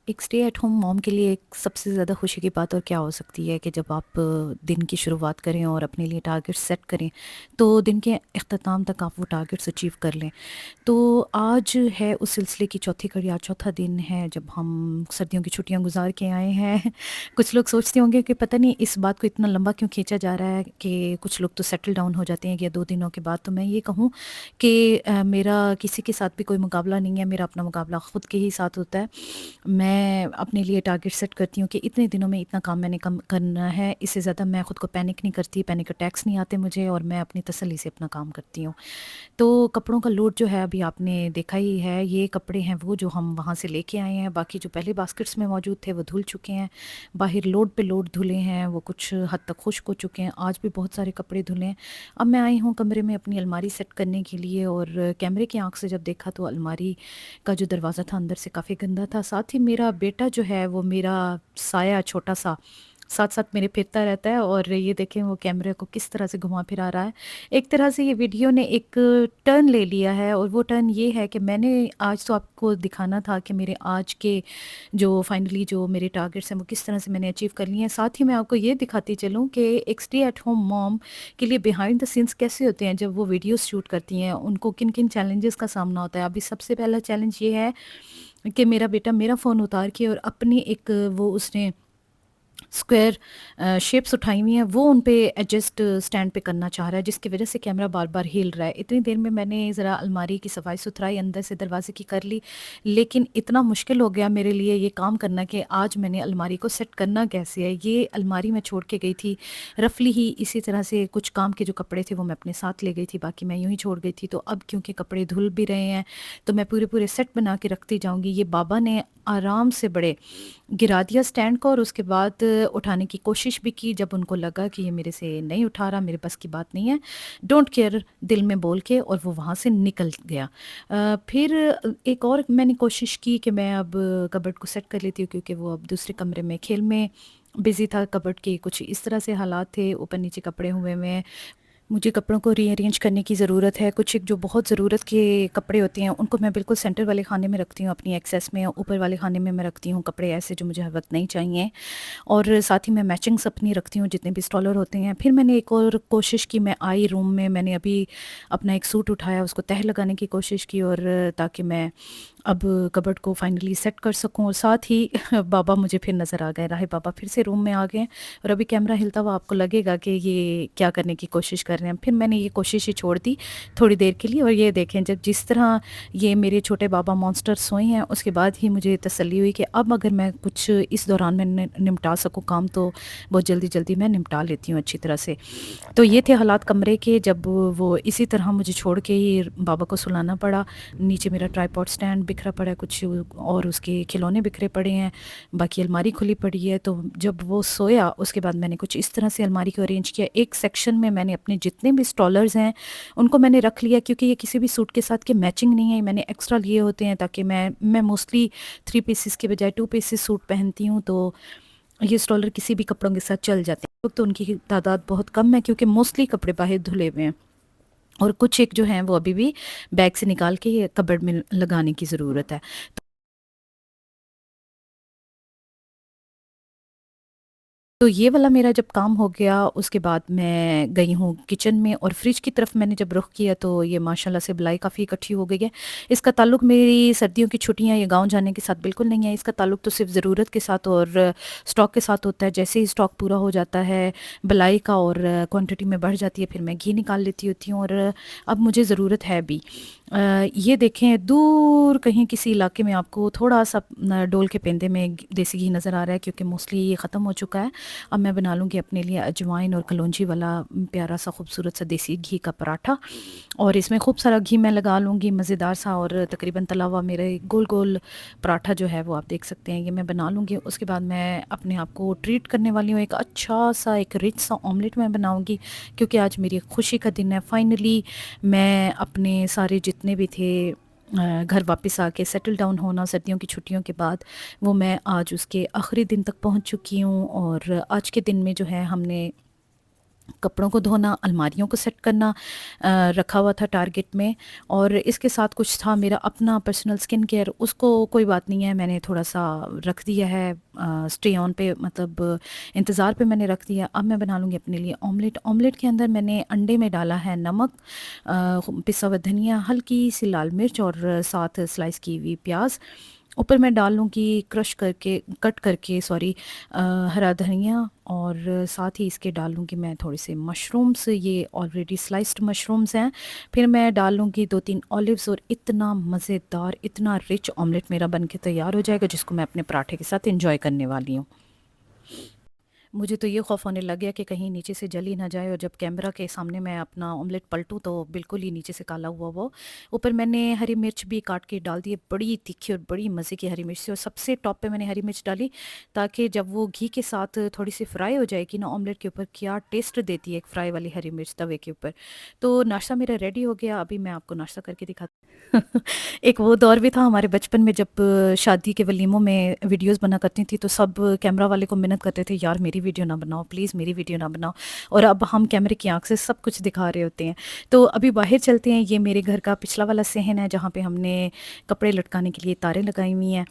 एक stay at home mom के लिए एक सबसे ज़्यादा खुशी की बात और क्या हो सकती है कि जब आप दिन की शुरुआत करें और अपने लिए टारगेट सेट करें, तो दिन के इख्तिताम तक आप वो टारगेट्स अचीव कर लें। तो आज है उस सिलसिले की चौथी कड़ी, आज चौथा दिन है जब हम सर्दियों की छुट्टियां गुजार के आए हैं। कुछ लोग सोचते होंगे कि पता नहीं इस बात को इतना लंबा क्यों खींचा जा रहा है, कि कुछ लोग तो सेटल डाउन हो जाते हैं या 2 दिनों के बाद। तो मैं ये कहूँ कि मेरा किसी के साथ भी कोई मुकाबला नहीं है, मेरा अपना मुकाबला ख़ुद के ही साथ होता है। मैं अपने लिए टारगेट सेट करती हूँ कि इतने दिनों में इतना काम मैंने कम करना है, इससे ज़्यादा मैं ख़ुद को पैनिक नहीं करती, पैनिक अटैक्स नहीं आते मुझे, और मैं अपनी तसल्ली से अपना काम करती हूँ। तो कपड़ों का लोड जो है अभी आपने देखा ही है, ये कपड़े हैं वो जो हम वहाँ से लेके आए हैं, बाकी जो पहले बास्केट्स में मौजूद थे वो धुल चुके हैं। बाहर लोड पे लोड धुले हैं, वो कुछ हद तक खुश्क हो चुके हैं, आज भी बहुत सारे कपड़े धुले हैं। अब मैं आई हूँ कमरे में अपनी अलमारी सेट करने के लिए, और कैमरे की आँख से जब देखा तो अलमारी का जो दरवाज़ा था अंदर से काफ़ी गंदा था। साथ ही मेरा बेटा जो है वो मेरा साया छोटा-सा साथ-साथ मेरे फिरता रहता है, और ये देखें वो कैमरे को किस तरह से घुमा फिरा रहा है। एक तरह से ये वीडियो ने एक टर्न ले लिया है, और वो टर्न ये है कि मैंने आज तो आपको दिखाना था कि मेरे आज के जो फाइनली जो मेरे टारगेट्स हैं वो किस तरह से मैंने अचीव कर लिए हैं। साथ ही मैं आपको ये दिखाती चलूँ कि एक स्टे एट होम मॉम के लिए बिहाइंड द सीन्स कैसे होते हैं जब वो वीडियोज़ शूट करती हैं, उनको किन-किन चैलेंजेस का सामना होता है। अभी सबसे पहला चैलेंज ये है कि मेरा बेटा मेरा फ़ोन उतार के और अपनी एक वो उसने स्क्वायर शेप्स उठाई हुई हैं, वो उन पे एडजस्ट स्टैंड पे करना चाह रहा है, जिसकी वजह से कैमरा बार-बार हिल रहा है। इतनी देर में मैंने ज़रा अलमारी की सफाई-सुथराई अंदर से दरवाज़े की कर ली, लेकिन इतना मुश्किल हो गया मेरे लिए ये काम करना कि आज मैंने अलमारी को सेट करना कैसे है। ये अलमारी मैं छोड़ के गई थी, रफ़ली ही इसी तरह से कुछ काम के जो कपड़े थे वो मैं अपने साथ ले गई थी, बाकी मैं यूँ ही छोड़ गई थी। तो अब क्योंकि कपड़े धुल भी रहे हैं, तो मैं पूरे-पूरे सेट बना के रखती जाऊँगी। ये बाबा ने आराम से बड़े गिरा दिया स्टैंड को, और उसके बाद उठाने की कोशिश भी की। जब उनको लगा कि ये मेरे से नहीं उठा रहा, मेरे बस की बात नहीं है, डोंट केयर दिल में बोल के, और वो वहाँ से निकल गया। फिर एक और मैंने कोशिश की कि मैं अब कबर्ड को सेट कर लेती हूँ, क्योंकि वो अब दूसरे कमरे में खेल में बिज़ी था। कबर्ड के कुछ इस तरह से हालात थे, ऊपर-नीचे कपड़े हुए हुए हैं। मुझे कपड़ों को रीअरेंज करने की ज़रूरत है। कुछ एक जो बहुत ज़रूरत के कपड़े होते हैं, उनको मैं बिल्कुल सेंटर वाले खाने में रखती हूँ अपनी एक्सेस में, और ऊपर वाले खाने में मैं रखती हूँ कपड़े ऐसे जो मुझे हर वक़्त नहीं चाहिए। और साथ ही मैं मैचिंग्स अपनी रखती हूँ जितने भी स्टॉलर होते हैं। फिर मैंने एक और कोशिश की, मैं आई रूम में, मैंने अभी अपना एक सूट उठाया, उसको तह लगाने की कोशिश की, और ताकि मैं अब कबर्ड को फाइनली सेट कर सकूँ। और साथ ही बाबा मुझे फिर नज़र आ गए, राहे बाबा फिर से रूम में आ गए, और अभी कैमरा हिलता हुआ आपको लगेगा कि ये क्या करने की कोशिश कर रहे हैं। फिर मैंने ये कोशिश ही छोड़ दी थोड़ी देर के लिए, और ये देखें जब जिस तरह ये मेरे छोटे बाबा मॉन्स्टर सोए हैं, उसके बाद ही मुझे तसल्ली हुई कि अब अगर मैं कुछ इस दौरान मैं निपटा सकूँ काम, तो बहुत जल्दी-जल्दी मैं निपटा लेती हूँ अच्छी तरह से। तो ये थे हालात कमरे के, जब वो इसी तरह मुझे छोड़ के ही बाबा को सुलाना पड़ा। नीचे मेरा ट्राइपॉड स्टैंड बिखरा पड़ा है कुछ, और उसके खिलौने बिखरे पड़े हैं, बाकी अलमारी खुली पड़ी है। तो जब वो सोया उसके बाद मैंने कुछ इस तरह से अलमारी को अरेंज किया। एक सेक्शन में मैंने अपने जितने भी स्टॉलर्स हैं उनको मैंने रख लिया, क्योंकि ये किसी भी सूट के साथ के मैचिंग नहीं है, मैंने एक्स्ट्रा लिए होते हैं, ताकि मैं मोस्टली 3 पीसेस के बजाय 2 पीसेस सूट पहनती हूँ, तो ये स्टॉलर किसी भी कपड़ों के साथ चल जाते हैं। तो उनकी तादाद बहुत कम है, क्योंकि मोस्टली कपड़े बाहर धुले हुए हैं, और कुछ एक जो हैं वो अभी भी बैग से निकाल के कबर्ड में लगाने की ज़रूरत है। तो ये वाला मेरा जब काम हो गया, उसके बाद मैं गई हूँ किचन में, और फ्रिज की तरफ मैंने जब रुख किया तो ये माशाल्लाह से बलाई काफ़ी इकट्ठी हो गई है। इसका ताल्लुक मेरी सर्दियों की छुट्टियाँ या गाँव जाने के साथ बिल्कुल नहीं है। इसका ताल्लुक तो सिर्फ़ ज़रूरत के साथ और स्टॉक के साथ होता है। जैसे ही स्टॉक पूरा हो जाता है बलाई का, और क्वांटिटी में बढ़ जाती है, फिर मैं घी निकाल लेती होती हूँ, और अब मुझे ज़रूरत है भी। ये देखें दूर कहीं किसी इलाके में आपको थोड़ा-सा डोल के पेंदे में देसी घी नज़र आ रहा है, क्योंकि मोस्टली ये ख़त्म हो चुका है। अब मैं बना लूँगी अपने लिए अजवाइन और कलौंजी वाला प्यारा सा खूबसूरत सा देसी घी का पराठा, और इसमें खूब सारा घी मैं लगा लूँगी मज़ेदार सा, और तकरीबन तला हुआ मेरे गोल-गोल पराठा जो है वो आप देख सकते हैं, ये मैं बना लूँगी। उसके बाद मैं अपने आप को ट्रीट करने वाली हूँ, एक अच्छा सा एक रिच सा ऑमलेट मैं बनाऊँगी, क्योंकि आज मेरी खुशी का दिन है। फाइनली मैं अपने सारे जितने भी थे घर वापस आके सेटल डाउन होना सर्दियों की छुट्टियों के बाद, वो मैं आज उसके आखिरी दिन तक पहुंच चुकी हूँ, और आज के दिन में जो है हमने कपड़ों को धोना, अलमारियों को सेट करना रखा हुआ था टारगेट में। और इसके साथ कुछ था मेरा अपना पर्सनल स्किन केयर, उसको कोई बात नहीं है, मैंने थोड़ा-सा रख दिया है स्टे ऑन पे, मतलब इंतज़ार पे मैंने रख दिया। अब मैं बना लूँगी अपने लिए ऑमलेट। ऑमलेट के अंदर मैंने अंडे में डाला है नमक, पिसा हुआ धनिया, हल्की-सी लाल मिर्च और साथ स्लाइस की हुई प्याज़। ऊपर मैं डाल लूँगी क्रश करके कट करके सॉरी हरा धनिया, और साथ ही इसके डाल लूँगी मैं थोड़े से मशरूम्स, ये ऑलरेडी स्लाइस्ड मशरूम्स हैं। फिर मैं डाल लूँगी 2-3 ऑलिव्स, और इतना मज़ेदार, इतना रिच ऑमलेट मेरा बन के तैयार हो जाएगा, जिसको मैं अपने पराठे के साथ एंजॉय करने वाली हूँ। मुझे तो ये खौफ होने लग गया कि कहीं नीचे से जल ही ना जाए, और जब कैमरा के सामने मैं अपना ऑमलेट पलटूँ तो बिल्कुल ही नीचे से काला हुआ वो। ऊपर मैंने हरी मिर्च भी काट के डाल दी है, बड़ी तीखी और बड़ी मज़े की हरी मिर्च थी, और सबसे टॉप पे मैंने हरी मिर्च डाली ताकि जब वो घी के साथ थोड़ी सी फ्राई हो जाएगी ना ऑमलेट के ऊपर, क्या टेस्ट देती है एक फ्राई वाली हरी मिर्च तवे के ऊपर। तो नाश्ता मेरा रेडी हो गया, अभी मैं आपको नाश्ता करके दिखाती एक वो दौर भी था हमारे बचपन में, जब शादी के वलीमों में वीडियोस बना करती थी तो सब कैमरा वाले को मिन्नत करते थे, यार मेरी वीडियो ना बनाओ प्लीज़, मेरी वीडियो ना बनाओ। और अब हम कैमरे की आंख से सब कुछ दिखा रहे होते हैं। तो अभी बाहर चलते हैं, ये मेरे घर का पिछला वाला सहन है जहाँ पे हमने कपड़े लटकाने के लिए तारें लगाई हुई हैं।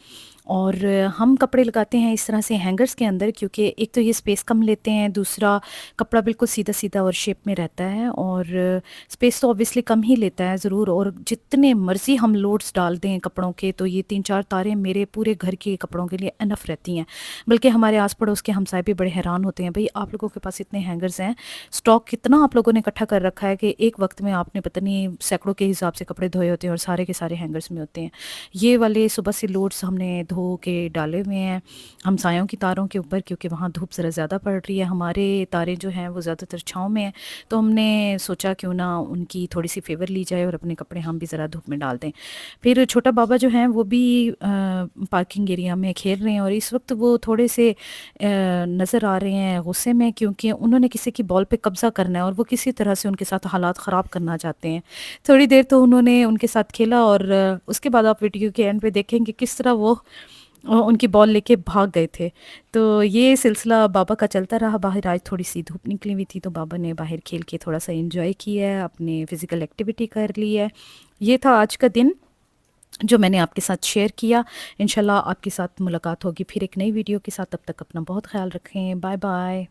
और हम कपड़े लगाते हैं इस तरह से हैंगर्स के अंदर, क्योंकि एक तो ये स्पेस कम लेते हैं, दूसरा कपड़ा बिल्कुल सीधा सीधा और शेप में रहता है, और स्पेस तो ऑब्वियसली कम ही लेता है ज़रूर। और जितने मर्ज़ी हम लोड्स डाल दें कपड़ों के, तो ये 3-4 तारें मेरे पूरे घर के कपड़ों के लिए इनफ रहती हैं। बल्कि हमारे आस पड़ोस के हमसाए भी बड़े हैरान होते हैं, भाई आप लोगों के पास इतने हैंगर्स हैं, स्टॉक कितना आप लोगों ने इकट्ठा कर रखा है कि एक वक्त में आपने पता नहीं सैकड़ों के हिसाब से कपड़े धोए होते हैं और सारे के सारे हैंगर्स में होते हैं। ये वाले सुबह से लोड्स हमने धो के डाले हुए हैं हमसायों की तारों के ऊपर, क्योंकि वहाँ धूप ज़रा ज़्यादा पड़ रही है। हमारे तारें जो हैं वो ज़्यादातर छाँव में हैं, तो हमने सोचा क्यों ना उनकी थोड़ी सी फेवर ली जाए और अपने कपड़े हम भी ज़रा धूप में डाल दें। फिर छोटा बाबा जो हैं वो भी पार्किंग एरिया में खेल रहे हैं, और इस वक्त वो थोड़े से नज़र आ रहे हैं गुस्से में, क्योंकि उन्होंने किसी की बॉल पे कब्ज़ा करना है और वो किसी तरह से उनके साथ हालात ख़राब करना चाहते हैं। थोड़ी देर तो उन्होंने उनके साथ खेला, और उसके बाद आप वीडियो के एंड पे देखेंगे किस तरह वो उनकी बॉल लेके भाग गए थे। तो ये सिलसिला बाबा का चलता रहा। बाहर आज थोड़ी-सी धूप निकली हुई थी, तो बाबा ने बाहर खेल के थोड़ा-सा एन्जॉय किया है, अपनी फ़िज़िकल एक्टिविटी कर ली है। ये था आज का दिन जो मैंने आपके साथ शेयर किया। इंशाल्लाह आपके साथ मुलाकात होगी फिर एक नई वीडियो के साथ, तब तक अपना बहुत ख़्याल रखें। बाय-बाय।